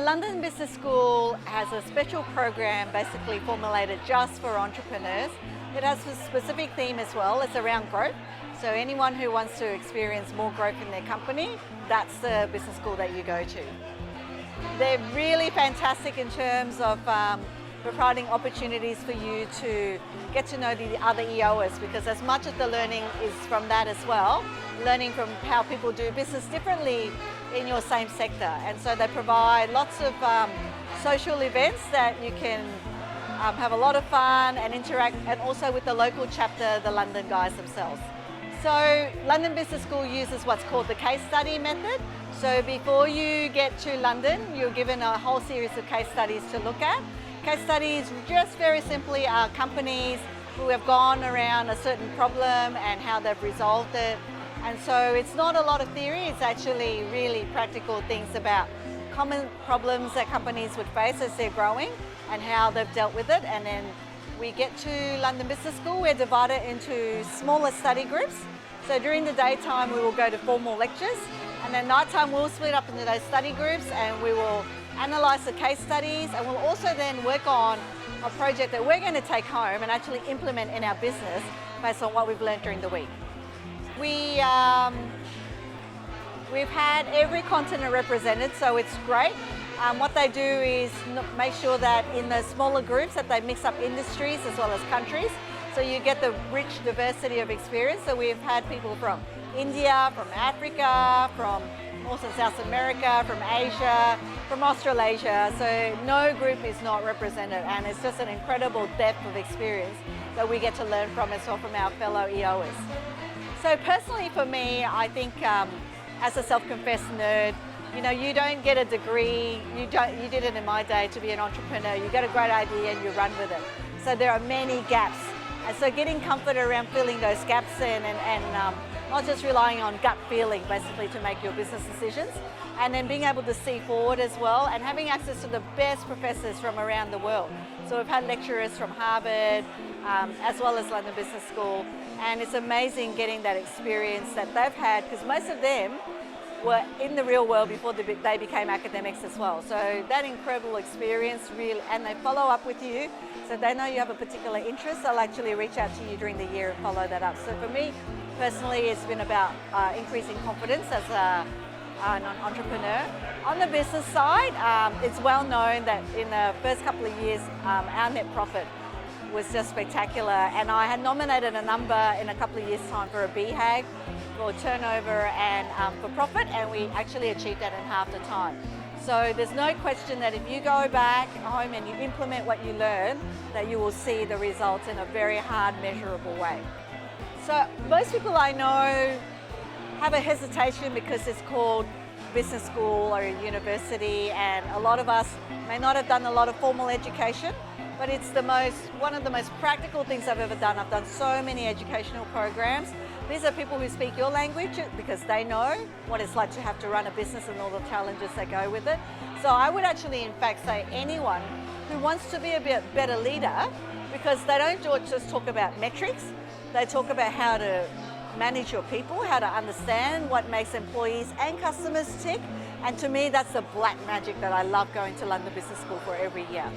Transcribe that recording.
London Business School has a special program basically formulated just for entrepreneurs. It has a specific theme as well. It's around growth. So anyone who wants to experience more growth in their company, that's the business school that you go to. They're really fantastic in terms of providing opportunities for you to get to know the other EOers, because as much of the learning is from that as well, learning from how people do business differently in your same sector. And so they provide lots of social events that you can have a lot of fun and interact, and also with the local chapter, the London guys themselves. So London Business School uses what's called the case study method. So before you get to London, you're given a whole series of case studies to look at. Case studies just very simply are companies who have gone around a certain problem and how they've resolved it. And so it's not a lot of theory, it's actually really practical things about common problems that companies would face as they're growing and how they've dealt with it. And then we get to London Business School, we're divided into smaller study groups. So during the daytime we will go to formal lectures, and then nighttime we'll split up into those study groups and we will analyse the case studies, and we'll also then work on a project that we're going to take home and actually implement in our business based on what we've learned during the week. We've had every continent represented, so it's great. What they do is make sure that in the smaller groups that they mix up industries as well as countries, so you get the rich diversity of experience. So we've had people from India, from Africa, from also South America, from Asia, from Australasia, so no group is not represented, and it's just an incredible depth of experience that we get to learn from as well from our fellow EOers. So personally for me, I think as a self-confessed nerd, you know, you don't get a degree, you did it in my day to be an entrepreneur, you get a great idea and you run with it. So there are many gaps, and so getting comfort around filling those gaps in and not just relying on gut feeling basically to make your business decisions, and then being able to see forward as well and having access to the best professors from around the world. So we've had lecturers from Harvard as well as London Business School, and it's amazing getting that experience that they've had, because most of them were in the real world before they became academics as well. So that incredible experience really, and they follow up with you, so they know you have a particular interest, they'll actually reach out to you during the year and follow that up. So for me personally, it's been about increasing confidence as an entrepreneur. On the business side, it's well known that in the first couple of years, our net profit was just spectacular, and I had nominated a number in a couple of years' time for a BHAG for turnover and for profit, and we actually achieved that in half the time. So there's no question that if you go back home and you implement what you learn, that you will see the results in a very hard, measurable way. So most people I know have a hesitation because it's called business school or a university, and a lot of us may not have done a lot of formal education, but it's one of the most practical things I've ever done. I've done so many educational programs. These are people who speak your language because they know what it's like to have to run a business and all the challenges that go with it. So I would actually in fact say anyone who wants to be a bit better leader, because they don't just talk about metrics, they talk about how to manage your people, how to understand what makes employees and customers tick. And to me, that's the black magic that I love going to London Business School for every year.